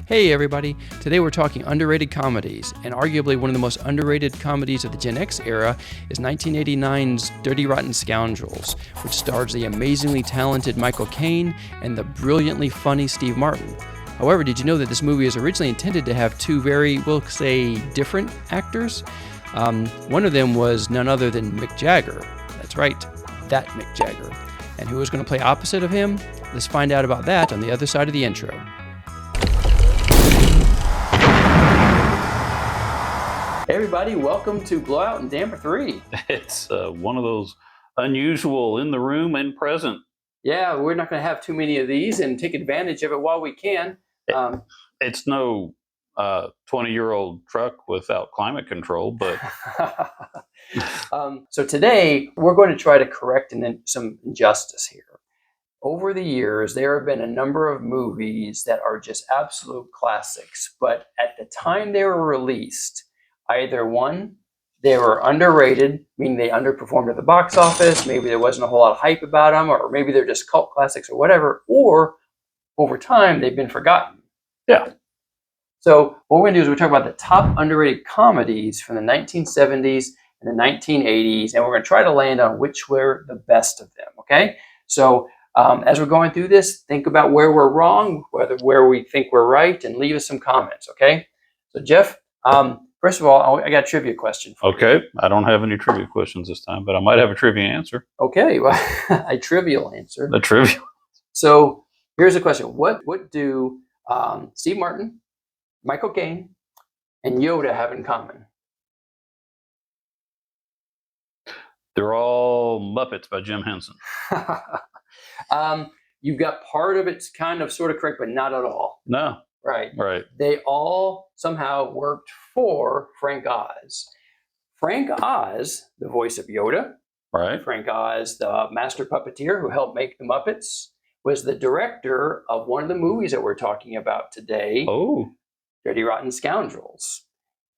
Hey everybody, today we're talking underrated comedies, and arguably one of the most underrated comedies of the Gen X era is 1989's Dirty Rotten Scoundrels, which stars the amazingly talented Michael Caine and the brilliantly funny Steve Martin. However, did you know that this movie is originally intended to have two very, we'll say, different actors? One of them was none other than Mick Jagger. That's right, that Mick Jagger. And who was going to play opposite of him? Let's find out about that on the other side of the intro. Hey everybody, welcome to Blowout and Damper 3. It's one of those unusual in the room and present. Yeah, we're not going to have too many of these and take advantage of it while we can. It's no 20-year-old truck without climate control, but... So today, we're going to try to correct some injustice here. Over the years, there have been a number of movies that are just absolute classics, but at the time they were released, either one, they were underrated, meaning they underperformed at the box office, maybe there wasn't a whole lot of hype about them, or maybe they're just cult classics or whatever, or over time they've been forgotten. Yeah. So what we're going to do is we're talk about the top underrated comedies from the 1970s and the 1980s, and we're going to try to land on which were the best of them, okay? So as we're going through this, think about where we're wrong, where we think we're right, and leave us some comments, okay? So Jeff, first of all, I got a trivia question for you. Okay, I don't have any trivia questions this time, but I might have a trivia answer. Okay, well, a trivial answer. A trivia. So here's a question. What do Steve Martin, Michael Caine, and Yoda have in common? They're all Muppets by Jim Henson. You've got part of it's kind of sort of correct, but not at all. No. Right. Right. They all somehow worked for Frank Oz. Frank Oz, the voice of Yoda, Right. Frank Oz, the master puppeteer who helped make the Muppets, was the director of one of the movies that we're talking about today, Oh. Dirty Rotten Scoundrels.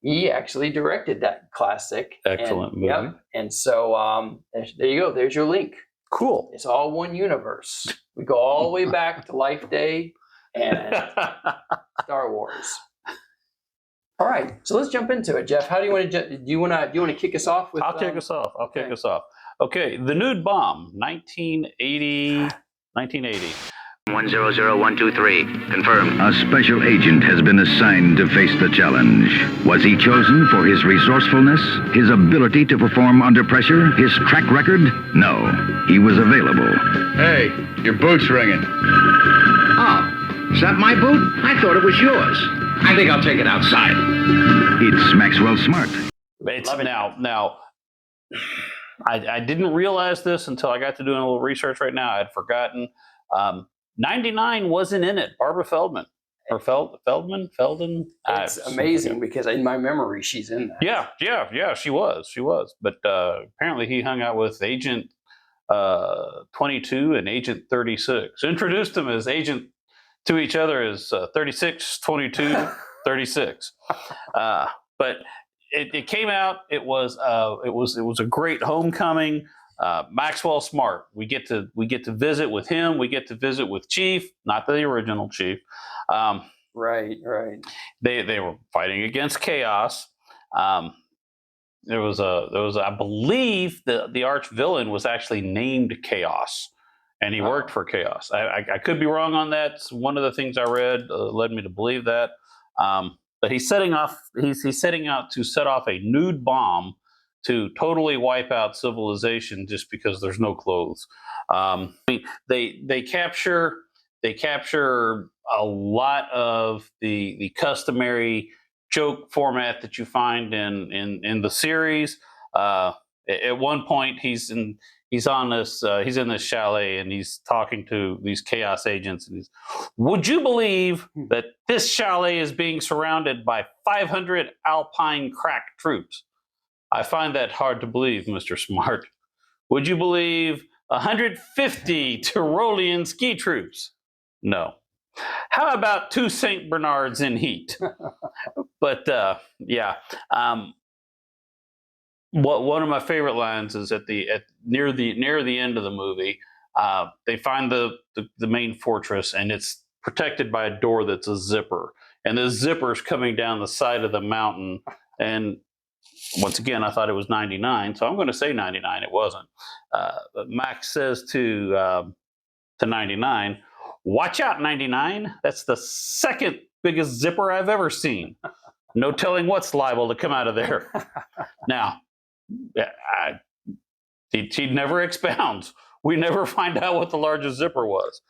He actually directed that classic. Excellent movie. Yep. And so there you go. There's your link. Cool. It's all one universe. We go all the way back to Life Day and Star Wars. All right, so let's jump into it, Jeff. How do you want to? Do you want to kick us off with? I'll kick us off. Kick us off. Okay, The Nude Bomb, 1980. 100123, confirmed. A special agent has been assigned to face the challenge. Was he chosen for his resourcefulness, his ability to perform under pressure, his track record? No, he was available. Hey, your boot's ringing. Oh, is that my boot? I thought it was yours. I think I'll take it outside. It's Maxwell Smart. It's now. I didn't realize this until I got to doing a little research right now. I had forgotten. 99 wasn't in it. Barbara Feldman. Or Feldman? It's amazing because in my memory, she's in that. Yeah, she was. But apparently he hung out with Agent 22 and Agent 36. Introduced them as agent to each other as 36, 22, 36. But it came out. It was a great homecoming. Maxwell Smart. We get to visit with him. We get to visit with Chief, not the original Chief. Right. They were fighting against chaos. There was I believe the arch villain was actually named Chaos, and he worked for Chaos. I could be wrong on that. It's one of the things I read led me to believe that. But he's setting out to set off a nude bomb to totally wipe out civilization just because there's no clothes. They capture a lot of the customary joke format that you find in the series. At one point, he's in this chalet and he's talking to these chaos agents, and would you believe that this chalet is being surrounded by 500 Alpine crack troops? I find that hard to believe, Mr. Smart. Would you believe 150 Tyrolean ski troops? No. How about 2 St. Bernards in heat? But yeah. One of my favorite lines is near the end of the movie. They find the main fortress, and it's protected by a door that's a zipper, and the zipper's coming down the side of the mountain. And once again, I thought it was 99, so I'm going to say 99. It wasn't. But Max says to 99, "Watch out, 99. That's the second biggest zipper I've ever seen. No telling what's liable to come out of there." Now, he never expounds. We never find out what the largest zipper was.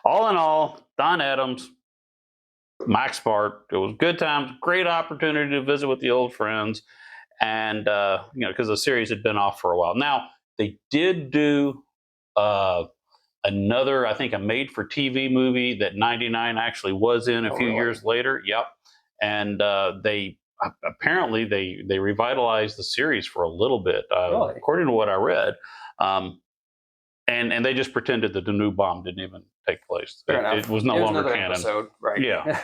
All in all, Don Adams, Max Spark, it was good times, great opportunity to visit with the old friends, and because the series had been off for a while. Now they did do another, I think, a made-for-TV movie that 99 actually was in a few years later. Yep, and they apparently they revitalized the series for a little bit, according to what I read. And they just pretended that the new bomb didn't even take place. It was no longer canon. Episode, right? Yeah.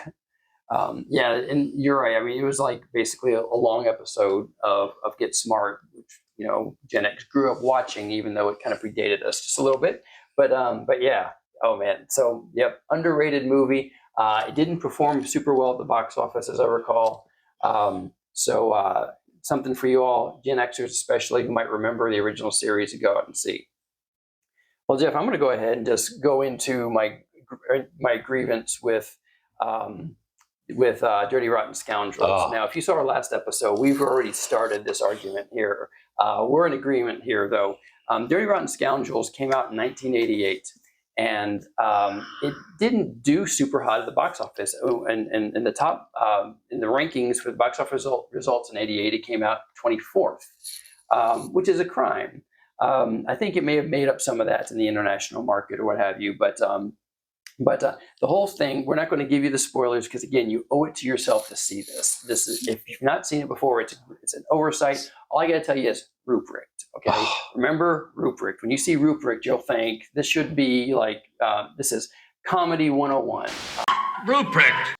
Yeah, and you're right. I mean, it was like basically a long episode of Get Smart, which Gen X grew up watching, even though it kind of predated us just a little bit. But yeah, oh man. So yep, underrated movie. It didn't perform super well at the box office, as I recall. So something for you all, Gen Xers especially, who might remember the original series, to go out and see. Well, Jeff, I'm going to go ahead and just go into my grievance with Dirty Rotten Scoundrels. Oh. Now, if you saw our last episode, we've already started this argument here. We're in agreement here, though. Dirty Rotten Scoundrels came out in 1988, and it didn't do super hot at the box office. And in the top, in the rankings for the box office results in '88, it came out 24th, which is a crime. I think it may have made up some of that in the international market or what have you, but the whole thing, we're not going to give you the spoilers because, again, you owe it to yourself to see this. This is, if you've not seen it before, it's an oversight. All I got to tell you is Ruprecht. Okay, remember Ruprecht. When you see Ruprecht, you'll think this should be like this is comedy 101. Ruprecht,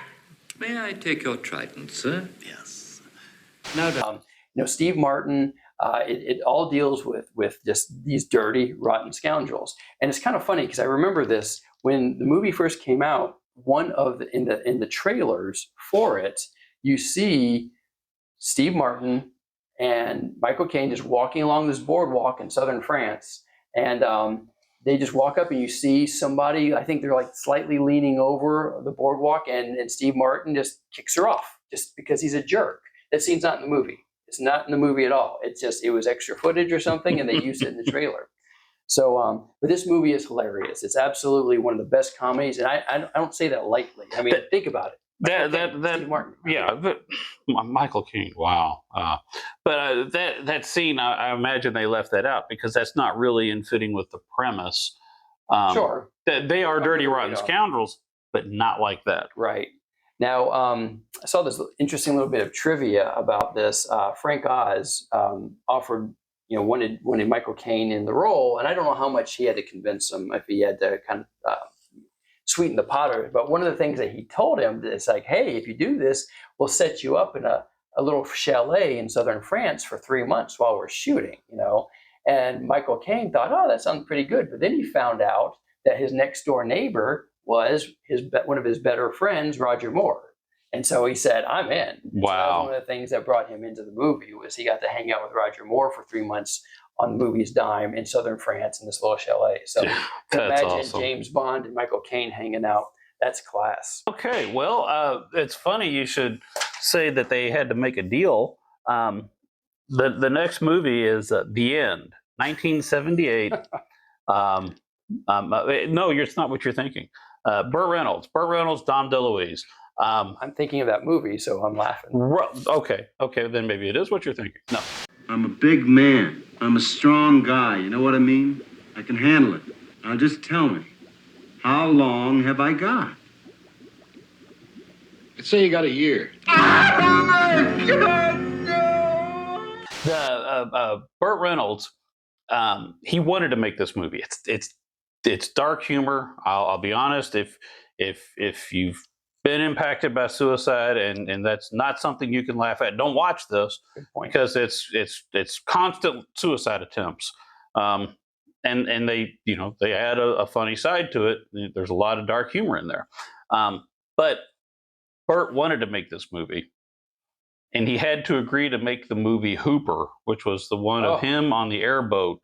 may I take your trident, sir? Yes. Now, Steve Martin. It all deals with just these dirty, rotten scoundrels, and it's kind of funny because I remember this when the movie first came out. In the trailers for it, you see Steve Martin and Michael Caine just walking along this boardwalk in southern France, and they just walk up and you see somebody. I think they're like slightly leaning over the boardwalk, and Steve Martin just kicks her off just because he's a jerk. That scene's not in the movie. It's not in the movie at all. It was extra footage or something, and they used it in the trailer. So, but this movie is hilarious. It's absolutely one of the best comedies, and I don't say that lightly. I mean, think about it. Steve Martin. Yeah, but Michael Caine. Wow. But that scene, I imagine they left that out because that's not really in fitting with the premise. Sure. That they are dirty, rotten scoundrels, but not like that. Right. Now, I saw this interesting little bit of trivia about this. Frank Oz offered, wanted Michael Caine in the role, and I don't know how much he had to convince him, if he had to kind of sweeten the pot. But one of the things that he told him is like, hey, if you do this, we'll set you up in a little chalet in southern France for 3 months while we're shooting, And Michael Caine thought, oh, that sounds pretty good. But then he found out that his next door neighbor was one of his better friends, Roger Moore. And so he said, I'm in. Wow. So that was one of the things that brought him into the movie was he got to hang out with Roger Moore for 3 months on the movie's dime in southern France in this little chalet. So imagine awesome. James Bond and Michael Caine hanging out. That's class. Okay, well, it's funny you should say that they had to make a deal. The next movie is The End, 1978. No, it's not what you're thinking. Burt Reynolds, Dom DeLuise. I'm thinking of that movie, so I'm laughing. Okay, then maybe it is what you're thinking. No. I'm a big man. I'm a strong guy. You know what I mean? I can handle it. Now just tell me, how long have I got? Let's say you got a year. Burt Reynolds, he wanted to make this movie. It's dark humor. I'll be honest. If you've been impacted by suicide and that's not something you can laugh at, don't watch this because it's constant suicide attempts. and they, you know, they add a funny side to it. There's a lot of dark humor in there. But Burt wanted to make this movie, and he had to agree to make the movie Hooper, which was the one of him on the airboat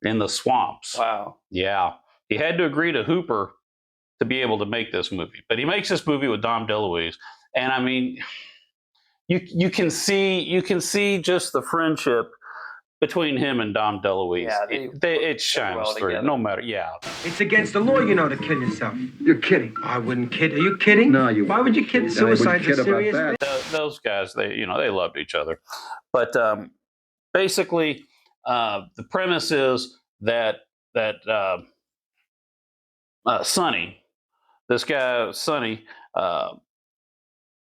in the swamps. Wow. Yeah. He had to agree to Hooper to be able to make this movie. But he makes this movie with Dom DeLuise. And I mean, you can see just the friendship between him and Dom DeLuise. Yeah, it shines well through, together. no matter, yeah. It's against the law, you know, to kill yourself. You're kidding. I wouldn't kid. Are you kidding? No, you Why would you kid? wouldn't. I wouldn't Suicide's kid a about serious that. thing. Those guys, they loved each other. But basically, the premise is that Sonny, this guy Sonny,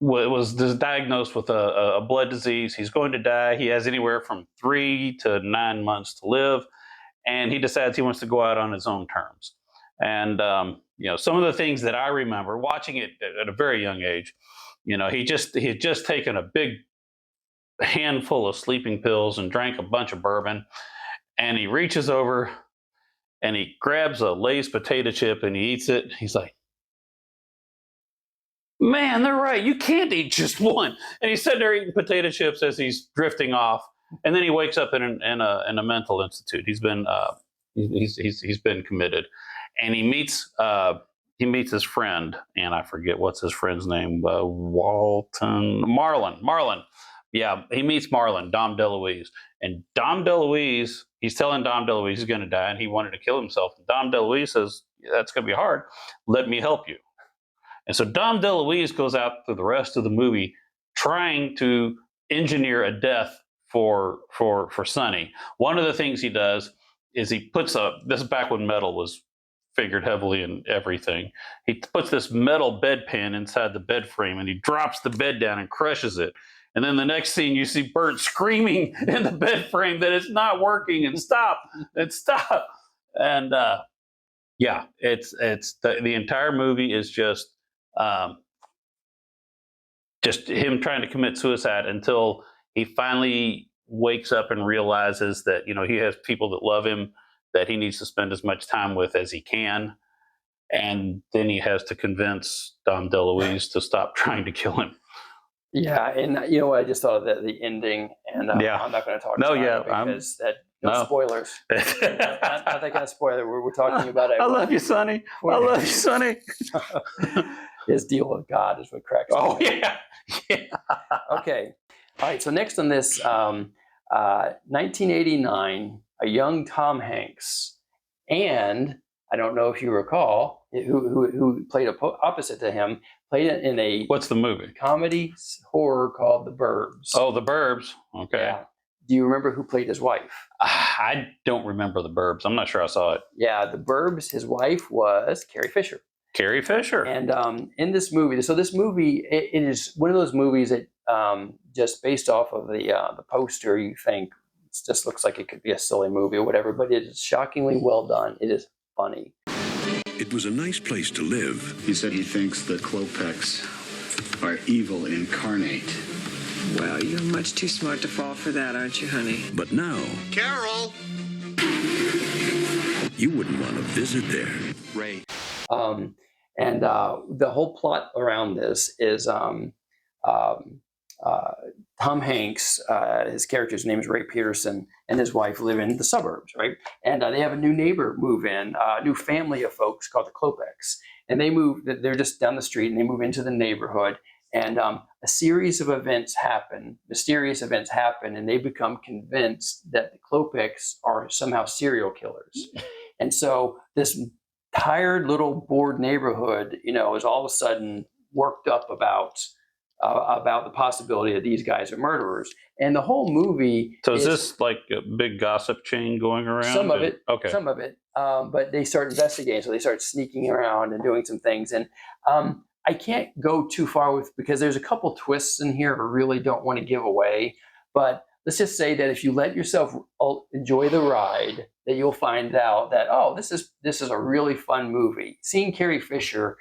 was diagnosed with a blood disease. He's going to die. He has anywhere from 3 to 9 months to live, and he decides he wants to go out on his own terms. And you know, some of the things that I remember watching it at a very young age, you know, he had just taken a big handful of sleeping pills and drank a bunch of bourbon, and he reaches over and he grabs a Lay's potato chip and he eats it. He's like, man, they're right. You can't eat just one. And he's sitting there eating potato chips as he's drifting off. And then he wakes up in a mental institute. He's been he's been committed, and he meets his friend, and I forget what's his friend's name. Marlon. Yeah, he meets Marlon, Dom DeLuise, and Dom DeLuise. He's telling Dom DeLuise he's going to die, and he wanted to kill himself. And Dom DeLuise says, "That's going to be hard. Let me help you." And so Dom DeLuise goes out through the rest of the movie trying to engineer a death for Sonny. One of the things he does is he puts this is back when metal was figured heavily in everything. He puts this metal bedpan inside the bed frame, and he drops the bed down and crushes it. And then the next scene, you see Burt screaming in the bed frame that it's not working and stop. And yeah, it's the entire movie is just him trying to commit suicide until he finally wakes up and realizes that, you know, he has people that love him that he needs to spend as much time with as he can. And then he has to convince Dom DeLuise to stop trying to kill him. Yeah, and you know what? I just thought of the ending, and I'm not going to talk about it because no spoilers. not that kind of spoiler. We're talking about it. I love you, Sonny. I love you, Sonny. His deal with God is what cracks me. Oh, yeah. Okay. All right. So next on this, 1989, a young Tom Hanks, and I don't know if you recall, who played opposite to him, played in a what's the movie? Comedy horror called The Burbs. Oh, The Burbs. Okay. Yeah. Do you remember who played his wife? I don't remember The Burbs. I'm not sure I saw it. Yeah, The Burbs. His wife was Carrie Fisher. Carrie Fisher. And in this movie, so this movie, it is one of those movies that just based off of the poster, you think it just looks like it could be a silly movie or whatever, but it is shockingly well done. It is funny. It was a nice place to live. He said he thinks the Klopeks are evil incarnate. Well, you're much too smart to fall for that, aren't you, honey? But now... Carol! You wouldn't want to visit there. Ray. And the whole plot around this is Tom Hanks, his character's name is Ray Peterson, and his wife live in the suburbs, right? And they have a new neighbor move in, a new family of folks called the Klopeks. And they move, they're just down the street, and they move into the neighborhood. And a series of events happen, mysterious events happen, and they become convinced that the Klopeks are somehow serial killers. And so this tired little bored neighborhood, you know, is all of a sudden worked up about the possibility that these guys are murderers. And the whole movie. So is this like a big gossip chain going around? Some of it. Okay. Some of it. But they start investigating. So they start sneaking around and doing some things. And I can't go too far because there's a couple twists in here I really don't want to give away. But let's just say that if you let yourself enjoy the ride, that you'll find out that, oh, this is a really fun movie. Seeing Carrie Fisher,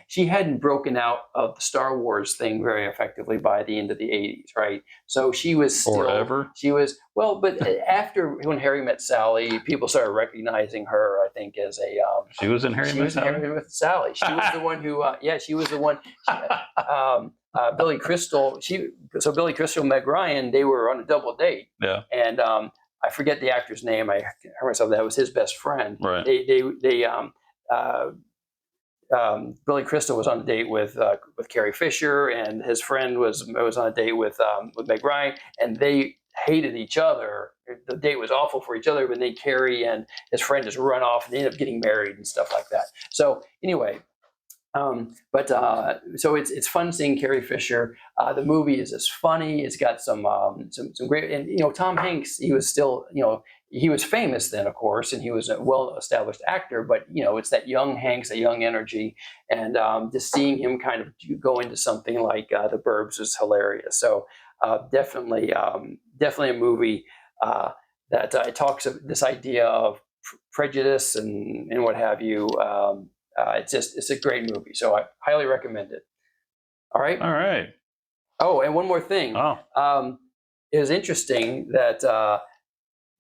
she hadn't broken out of the Star Wars thing very effectively by the end of the 80s, right? So she was still Forever? she was well, but after When Harry Met Sally, people started recognizing her, I think, as a She was in Harry she Met was in Sally? Harry Met Sally. She was the one who she was the one. Billy Crystal, Billy Crystal and Meg Ryan, they were on a double date. Yeah. And I forget the actor's name. I heard myself, that was his best friend. Right. Billy Crystal was on a date with Carrie Fisher, and his friend was on a date with Meg Ryan, and they hated each other. The date was awful for each other, but then Carrie and his friend just run off and they end up getting married and stuff like that. So anyway, so it's fun seeing Carrie Fisher. The movie is just funny. It's got some great, and Tom Hanks. He was still, he was famous then, of course, and he was a well-established actor. But it's that young Hanks, that young energy, and just seeing him kind of go into something like The Burbs was hilarious. So definitely a movie that it talks of this idea of prejudice and what have you. It's a great movie, so I highly recommend it. All right. All right. Oh, and one more thing. Oh. It was interesting that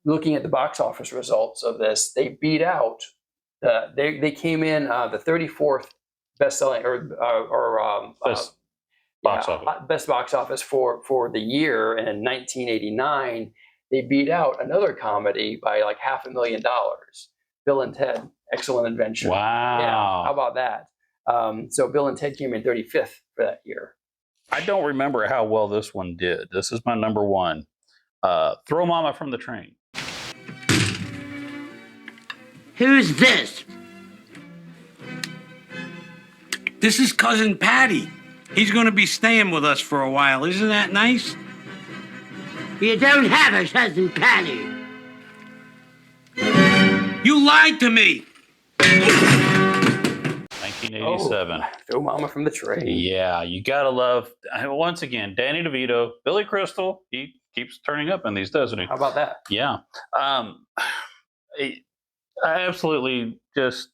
looking at the box office results of this, they beat out. They came in the 34th best-selling Best box office. Best box office for the year. And in 1989, they beat out another comedy by like $500,000. Bill and Ted, Excellent Adventure. Wow. Yeah, how about that? So Bill and Ted came in 35th for that year. I don't remember how well this one did. This is my number one. Throw Mama from the Train. Who's this? This is Cousin Patty. He's going to be staying with us for a while. Isn't that nice? You don't have a Cousin Patty. You lied to me. 1987. Throw Mama from the Train. Yeah, you gotta love. Once again, Danny DeVito, Billy Crystal. He keeps turning up in these, doesn't he? How about that? Yeah. I absolutely just.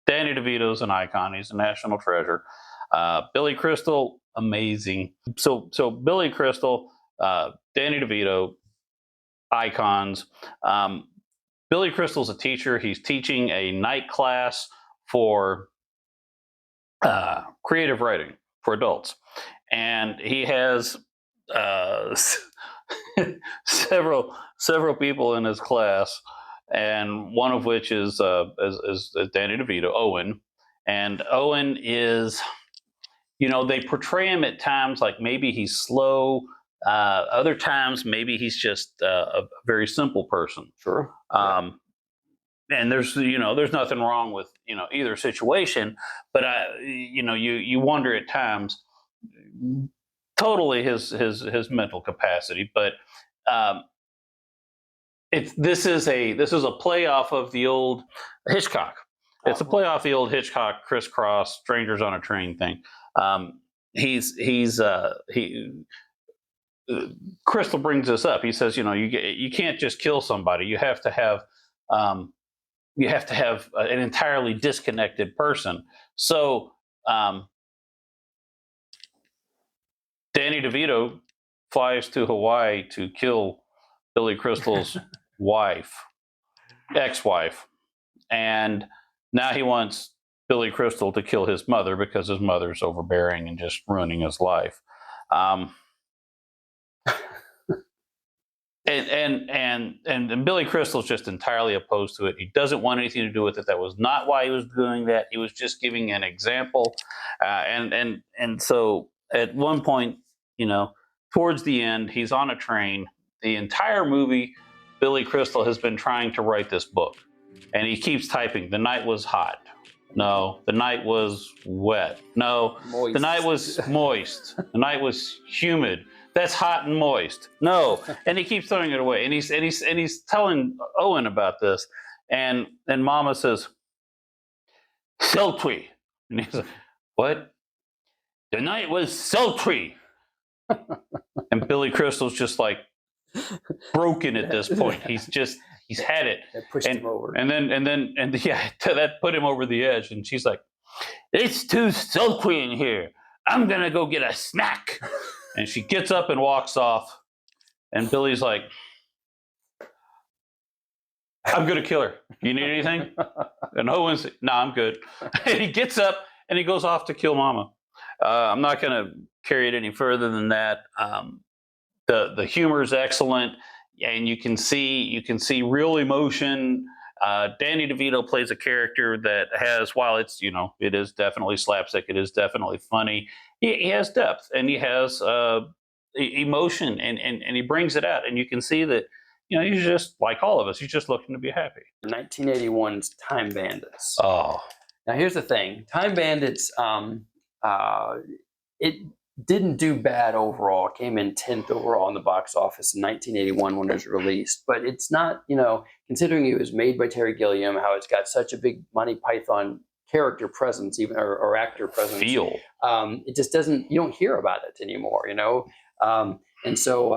Danny DeVito's an icon. He's a national treasure. Billy Crystal, amazing. So Billy Crystal, Danny DeVito, icons. Billy Crystal's a teacher. He's teaching a night class for creative writing for adults, and he has several people in his class, and one of which is Danny DeVito, Owen, and Owen is, they portray him at times like maybe he's slow. Other times, maybe he's just a very simple person. Sure. And there's nothing wrong with either situation, but you wonder at times totally his mental capacity. But this is a play off of the old Hitchcock. It's a play off the old Hitchcock crisscross strangers on a train thing. Crystal brings this up. He says, you can't just kill somebody. You have to have an entirely disconnected person. So Danny DeVito flies to Hawaii to kill Billy Crystal's ex-wife, and now he wants Billy Crystal to kill his mother because his mother's overbearing and just ruining his life. And Billy Crystal's just entirely opposed to it. He doesn't want anything to do with it. That was not why he was doing that. He was just giving an example. And so at one point, towards the end, he's on a train. The entire movie, Billy Crystal has been trying to write this book. And he keeps typing, the night was hot. No, the night was wet. No, Moist. The night was moist. The night was humid. That's hot and moist. No, and he keeps throwing it away. And he's telling Owen about this, and Mama says, "Sultry," and he's like, "What? The night was sultry." And Billy Crystal's just like broken at this point. he's had it. That pushed him over. And yeah, that put him over the edge. And she's like, "It's too sultry in here. I'm gonna go get a snack." And she gets up and walks off. And Billy's like, "I'm gonna kill her. You need anything?" And Owen's, "No, I'm good." And he gets up and he goes off to kill Mama. I'm not gonna carry it any further than that. The humor is excellent, and you can see real emotion. Danny DeVito plays a character that has, while it's it is definitely slapstick, it is definitely funny. He has depth and he has emotion, and he brings it out, and you can see that he's just like all of us. He's just looking to be happy. 1981's Time Bandits. Oh, now here's the thing: Time Bandits. It didn't do bad overall. It came in 10th overall in the box office in 1981 when it was released. But it's not, considering it was made by Terry Gilliam, how it's got such a big Monty Python character presence, even or actor presence. It just doesn't. You don't hear about it anymore, and so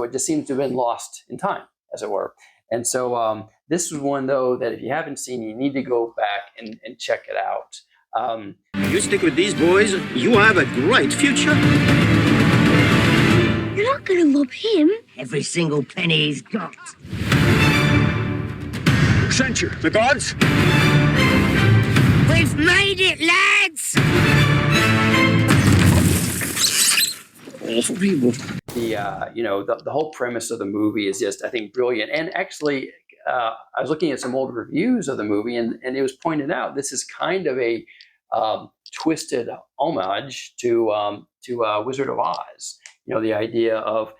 it just seems to have been lost in time, as it were. And so this was one though that if you haven't seen, you need to go back and check it out. You stick with these boys, you have a great future. You're not going to rob him. Every single penny he's got. Censure, the gods. We've made it, lads! Awful people. The whole premise of the movie is just, I think, brilliant. And actually, I was looking at some old reviews of the movie, and it was pointed out this is kind of a twisted homage to Wizard of Oz. The idea of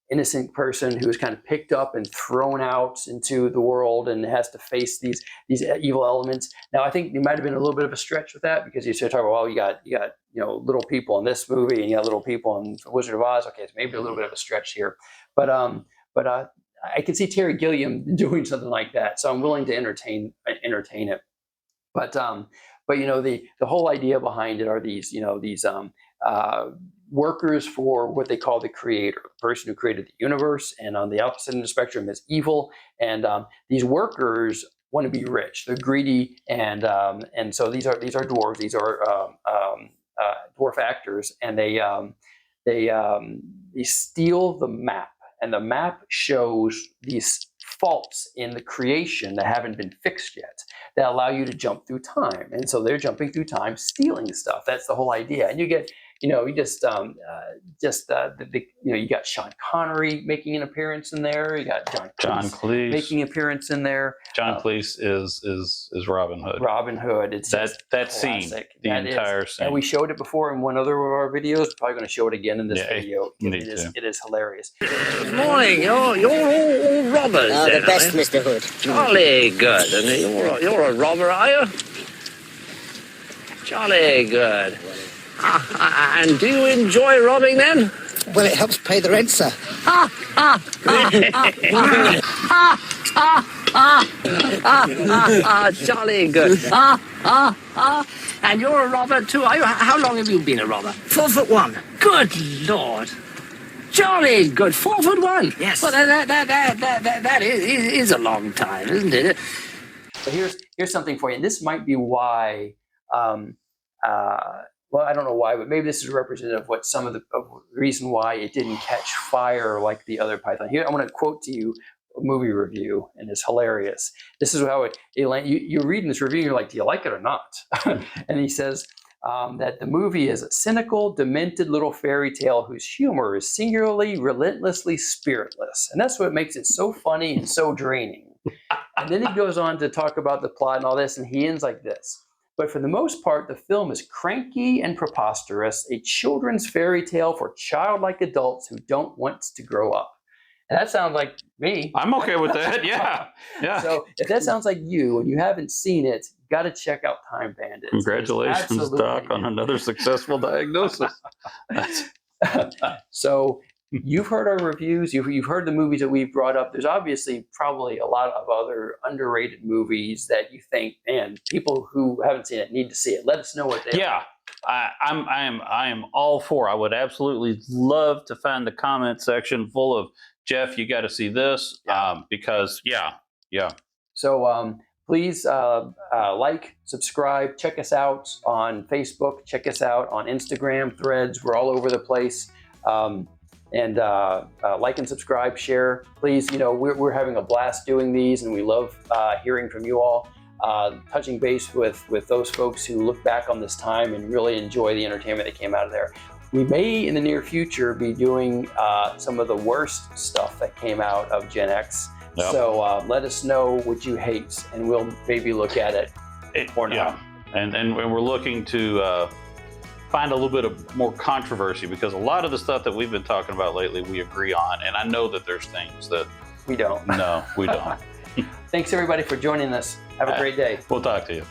innocent person who is kind of picked up and thrown out into the world and has to face these evil elements. Now, I think there might have been a little bit of a stretch with that, because you start talking about, well, you got little people in this movie and you got little people in Wizard of Oz. Okay, it's maybe a little bit of a stretch here, but I can see Terry Gilliam doing something like that, so I'm willing to entertain it. But the whole idea behind it are these workers for what they call the creator, the person who created the universe, and on the opposite end of the spectrum is evil. And these workers want to be rich. They're greedy, and so these are dwarves. These are dwarf actors, and they steal the map, and the map shows these faults in the creation that haven't been fixed yet that allow you to jump through time. And so they're jumping through time, stealing stuff. That's the whole idea. And you get, you got Sean Connery making an appearance in there. You got John Cleese making an appearance in there. John Cleese is Robin Hood. Robin Hood. It's that scene, the entire scene. And we showed it before in one other of our videos. We're probably going to show it again in this video. It is hilarious. Good morning. You're all robbers. Oh, the best, Mr. Hood. Jolly good. And you're a robber, are you? Jolly good. And do you enjoy robbing then? Well, it helps pay the rent, sir. Jolly good. And you're a robber too, are you? How long have you been a robber? 4'1". Good Lord. Jolly good. 4'1". Yes. Well, that is a long time, isn't it? But here's something for you. And this might be why. Well, I don't know why, but maybe this is representative of what some of the reason why it didn't catch fire like the other Python. Here, I want to quote to you a movie review, and it's hilarious. This is how you're reading this review, and you're like, do you like it or not? And he says that the movie is a cynical, demented little fairy tale whose humor is singularly, relentlessly spiritless. And that's what makes it so funny and so draining. And then he goes on to talk about the plot and all this, and he ends like this. But for the most part, the film is cranky and preposterous, a children's fairy tale for childlike adults who don't want to grow up. And that sounds like me. I'm okay with that. Yeah. So if that sounds like you and you haven't seen it, you got to check out Time Bandits. Congratulations, Doc, on another successful diagnosis. So you've heard our reviews. You've heard the movies that we've brought up. There's obviously probably a lot of other underrated movies that you think, man, people who haven't seen it need to see it. Let us know what they are. Yeah, I am all for. I would absolutely love to find the comment section full of Jeff, you got to see this because yeah. So please like, subscribe, check us out on Facebook, check us out on Instagram, Threads. We're all over the place. And like and subscribe, share. Please, we're having a blast doing these, and we love hearing from you all. Touching base with those folks who look back on this time and really enjoy the entertainment that came out of there. We may, in the near future, be doing some of the worst stuff that came out of Gen X. Yep. So let us know what you hate, and we'll maybe look at it or not. Yeah, and we're looking to find a little bit of more controversy, because a lot of the stuff that we've been talking about lately, we agree on, and I know that there's things that we don't. No, we don't. Thanks everybody for joining us. Have a great day. We'll talk to you.